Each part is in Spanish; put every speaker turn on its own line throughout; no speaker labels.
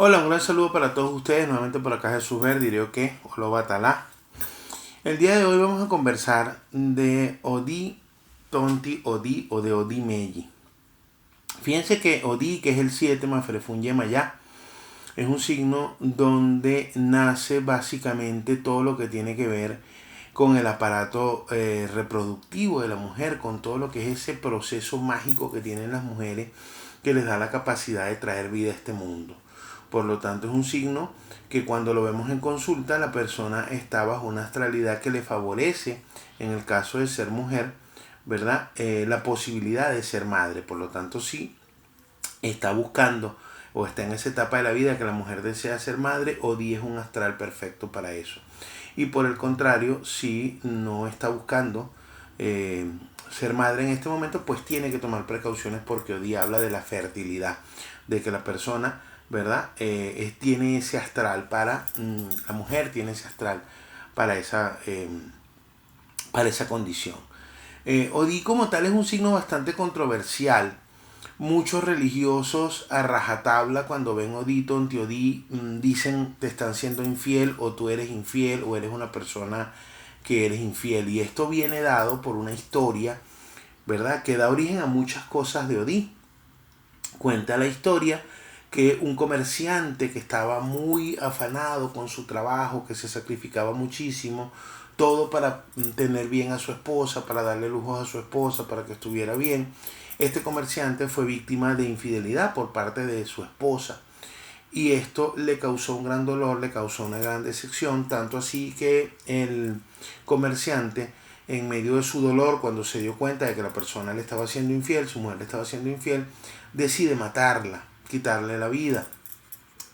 Hola, un gran saludo para todos ustedes. Nuevamente por acá Jesús Ver, diré que Olo Batalá. El día de hoy vamos a conversar de Odi Tonti Odi o de Odi Meji. Fíjense que Odi, que es el 7 Maferefunye Mayá, es un signo donde nace básicamente todo lo que tiene que ver con el aparato reproductivo de la mujer, con todo lo que es ese proceso mágico que tienen las mujeres que les da la capacidad de traer vida a este mundo. Por lo tanto, es un signo que cuando lo vemos en consulta, la persona está bajo una astralidad que le favorece, en el caso de ser mujer, ¿verdad? La posibilidad de ser madre. Por lo tanto, sí está buscando o está en esa etapa de la vida que la mujer desea ser madre, Odi es un astral perfecto para eso. Y por el contrario, si no está buscando ser madre en este momento, pues tiene que tomar precauciones porque Odi habla de la fertilidad, de que la persona, ¿verdad? Tiene ese astral para, la mujer tiene ese astral para esa condición. Odi como tal es un signo bastante controversial. Muchos religiosos a rajatabla cuando ven Odito, Antiodí, dicen te están siendo infiel o tú eres infiel o eres una persona que eres infiel. Y esto viene dado por una historia, ¿verdad? Que da origen a muchas cosas de Odí. Cuenta la historia que un comerciante que estaba muy afanado con su trabajo, que se sacrificaba muchísimo, todo para tener bien a su esposa, para darle lujos a su esposa, para que estuviera bien. Este comerciante fue víctima de infidelidad por parte de su esposa y esto le causó un gran dolor, le causó una gran decepción, tanto así que el comerciante, en medio de su dolor, cuando se dio cuenta de que la persona le estaba siendo infiel, su mujer le estaba siendo infiel, decide matarla, quitarle la vida.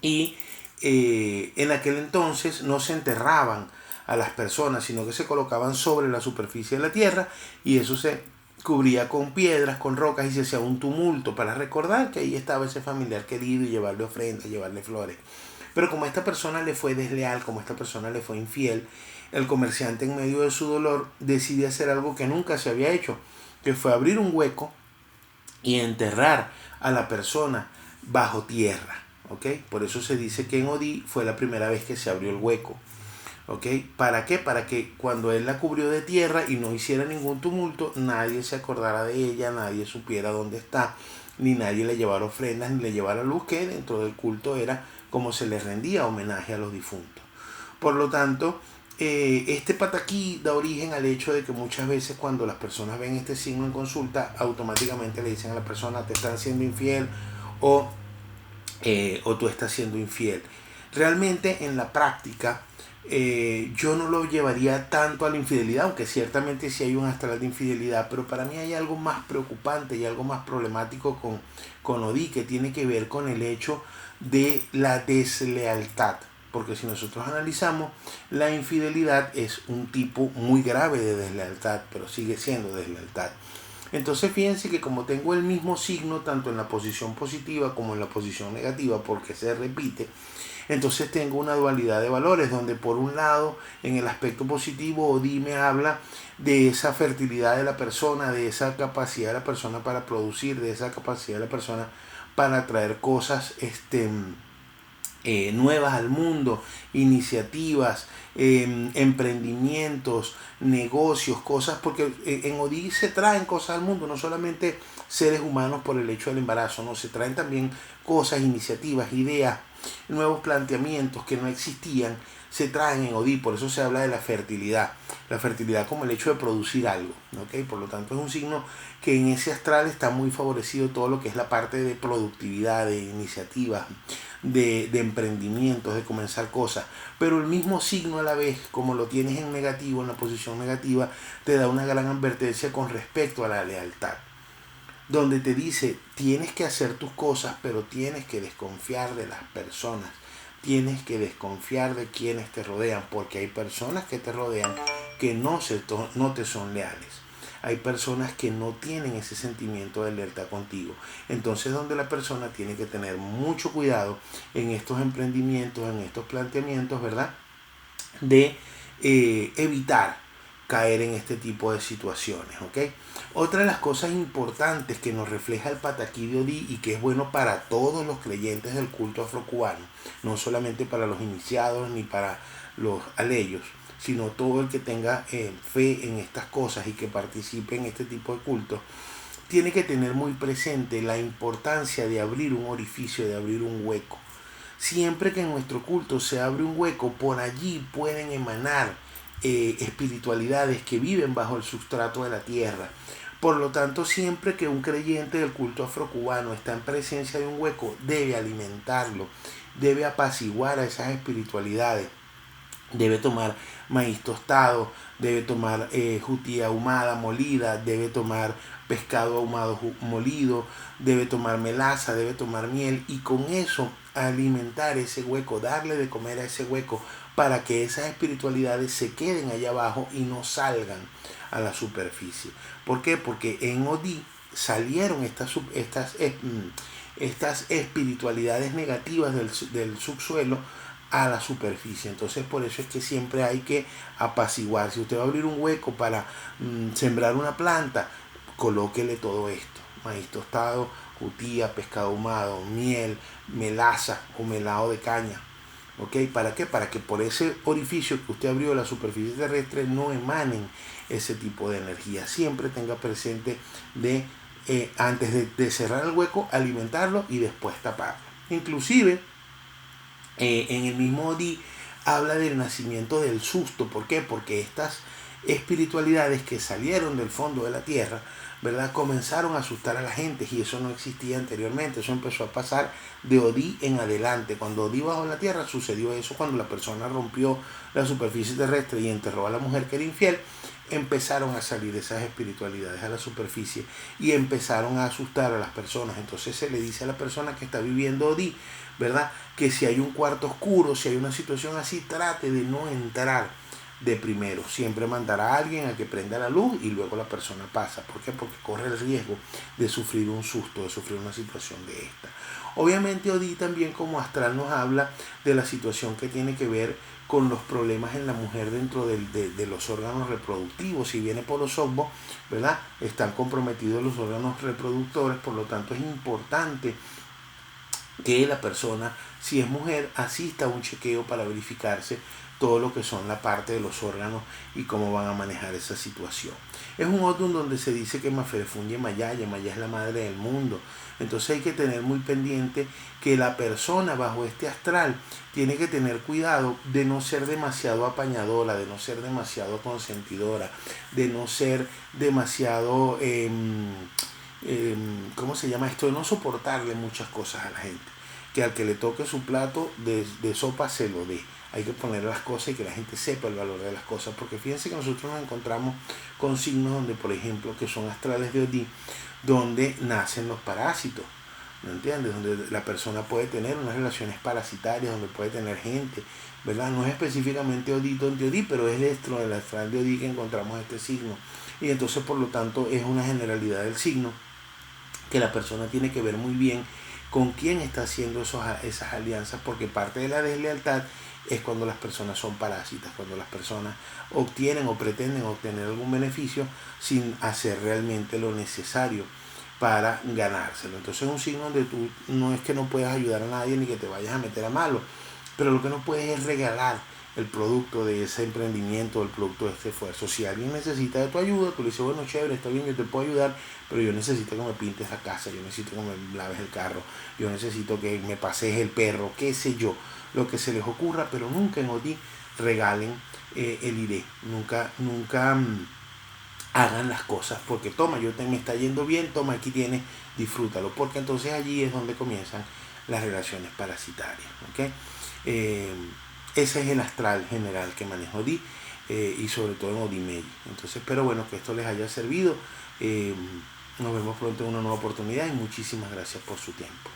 Y en aquel entonces no se enterraban a las personas, sino que se colocaban sobre la superficie de la tierra y eso se cubría con piedras, con rocas y se hacía un tumulto para recordar que ahí estaba ese familiar querido y llevarle ofrendas, llevarle flores. Pero como esta persona le fue desleal, como esta persona le fue infiel, el comerciante en medio de su dolor decide hacer algo que nunca se había hecho, que fue abrir un hueco y enterrar a la persona bajo tierra. ¿Okay? Por eso se dice que en Odí fue la primera vez que se abrió el hueco. ¿Okay? ¿Para qué? Para que cuando él la cubrió de tierra y no hiciera ningún tumulto, nadie se acordara de ella, nadie supiera dónde está, ni nadie le llevara ofrendas, ni le llevara luz, que dentro del culto era como se le rendía homenaje a los difuntos. Por lo tanto, este pataquí da origen al hecho de que muchas veces cuando las personas ven este signo en consulta, automáticamente le dicen a la persona te están siendo infiel o, o tú estás siendo infiel. Realmente en la práctica yo no lo llevaría tanto a la infidelidad, aunque ciertamente sí hay un astral de infidelidad, pero para mí hay algo más preocupante y algo más problemático con Odí, que tiene que ver con el hecho de la deslealtad. Porque si nosotros analizamos, la infidelidad es un tipo muy grave de deslealtad, pero sigue siendo deslealtad. Entonces fíjense que como tengo el mismo signo tanto en la posición positiva como en la posición negativa, porque se repite, entonces tengo una dualidad de valores donde por un lado en el aspecto positivo Odi me habla de esa fertilidad de la persona, de esa capacidad de la persona para producir, de esa capacidad de la persona para traer cosas nuevas al mundo, iniciativas, emprendimientos, negocios, cosas, porque en Odí se traen cosas al mundo, no solamente seres humanos por el hecho del embarazo, no, se traen también cosas, iniciativas, ideas, nuevos planteamientos que no existían, se traen en Odí, por eso se habla de la fertilidad como el hecho de producir algo, ¿okay? Por lo tanto es un signo que en ese astral está muy favorecido todo lo que es la parte de productividad, de iniciativas, de emprendimientos, de comenzar cosas, pero el mismo signo a la vez, como lo tienes en negativo, en la posición negativa, te da una gran advertencia con respecto a la lealtad, donde te dice, tienes que hacer tus cosas, pero tienes que desconfiar de las personas, tienes que desconfiar de quienes te rodean, porque hay personas que te rodean que no te son leales. Hay personas que no tienen ese sentimiento de alerta contigo. Entonces donde la persona tiene que tener mucho cuidado en estos emprendimientos, en estos planteamientos, ¿verdad? De evitar caer en este tipo de situaciones, ¿ok? Otra de las cosas importantes que nos refleja el Pataquí de Odí y que es bueno para todos los creyentes del culto afrocubano, no solamente para los iniciados ni para los aleyos, sino todo el que tenga fe en estas cosas y que participe en este tipo de cultos, tiene que tener muy presente la importancia de abrir un orificio, de abrir un hueco. Siempre que en nuestro culto se abre un hueco, por allí pueden emanar espiritualidades que viven bajo el sustrato de la tierra. Por lo tanto, siempre que un creyente del culto afrocubano está en presencia de un hueco, debe alimentarlo, debe apaciguar a esas espiritualidades, debe tomar maíz tostado, debe tomar jutía ahumada molida, debe tomar pescado ahumado molido, debe tomar melaza, debe tomar miel, y con eso alimentar ese hueco, darle de comer a ese hueco para que esas espiritualidades se queden allá abajo y no salgan a la superficie. ¿Por qué? Porque en Odí salieron estas espiritualidades negativas del subsuelo a la superficie. Entonces por eso es que siempre hay que apaciguar. Si usted va a abrir un hueco para sembrar una planta, colóquele todo esto: maíz tostado, jutía, pescado ahumado, miel, melaza o melado de caña. ¿Ok? ¿Para qué? Para que por ese orificio que usted abrió de la superficie terrestre no emanen ese tipo de energía. Siempre tenga presente antes de cerrar el hueco, alimentarlo y después taparlo. Inclusive en el mismo Odí habla del nacimiento del susto. ¿Por qué? Porque estas espiritualidades que salieron del fondo de la tierra, ¿verdad?, comenzaron a asustar a la gente, y eso no existía anteriormente. Eso empezó a pasar de Odí en adelante. Cuando Odí bajó la tierra, sucedió eso. Cuando la persona rompió la superficie terrestre y enterró a la mujer que era infiel, empezaron a salir esas espiritualidades a la superficie y empezaron a asustar a las personas. Entonces se le dice a la persona que está viviendo Odí, ¿verdad?, que si hay un cuarto oscuro, si hay una situación así, trate de no entrar de primero. Siempre mandar a alguien a que prenda la luz y luego la persona pasa. ¿Por qué? Porque corre el riesgo de sufrir un susto, de sufrir una situación de esta. Obviamente Odí también como astral nos habla de la situación que tiene que ver con los problemas en la mujer dentro de los órganos reproductivos. Si viene por los ovos, ¿verdad?, están comprometidos los órganos reproductores. Por lo tanto es importante que la persona, si es mujer, asista a un chequeo para verificarse todo lo que son la parte de los órganos y cómo van a manejar esa situación. Es un Odún donde se dice que Maferefunye Mayaya, Maya es la madre del mundo. Entonces hay que tener muy pendiente que la persona bajo este astral tiene que tener cuidado de no ser demasiado apañadora, de no ser demasiado consentidora, de no ser demasiado, ¿cómo se llama esto?, de no soportarle muchas cosas a la gente. Que al que le toque su plato de sopa se lo dé. Hay que poner las cosas y que la gente sepa el valor de las cosas, porque fíjense que nosotros nos encontramos con signos donde, por ejemplo, que son astrales de Odí, donde nacen los parásitos, ¿me entiendes? Donde la persona puede tener unas relaciones parasitarias, donde puede tener gente, ¿verdad? No es específicamente Odí, pero es dentro del astral de Odí que encontramos este signo. Y entonces, por lo tanto, es una generalidad del signo que la persona tiene que ver muy bien con quién está haciendo esas alianzas, porque parte de la deslealtad es cuando las personas son parásitas, cuando las personas obtienen o pretenden obtener algún beneficio sin hacer realmente lo necesario para ganárselo. Entonces es un signo donde tú no es que no puedas ayudar a nadie ni que te vayas a meter a malo, pero lo que no puedes es regalar el producto de ese emprendimiento, el producto de este esfuerzo. Si alguien necesita de tu ayuda, tú le dices, bueno, chévere, está bien, yo te puedo ayudar, pero yo necesito que me pintes la casa, yo necesito que me laves el carro, yo necesito que me pasees el perro, qué sé yo, lo que se les ocurra, pero nunca en Odí regalen el iré, nunca hagan las cosas porque toma, me está yendo bien, toma, aquí tienes, disfrútalo, porque entonces allí es donde comienzan las relaciones parasitarias, ¿ok? Ese es el astral general que manejo Odí, y sobre todo en Odimei. Entonces espero, bueno, que esto les haya servido. Nos vemos pronto en una nueva oportunidad y muchísimas gracias por su tiempo.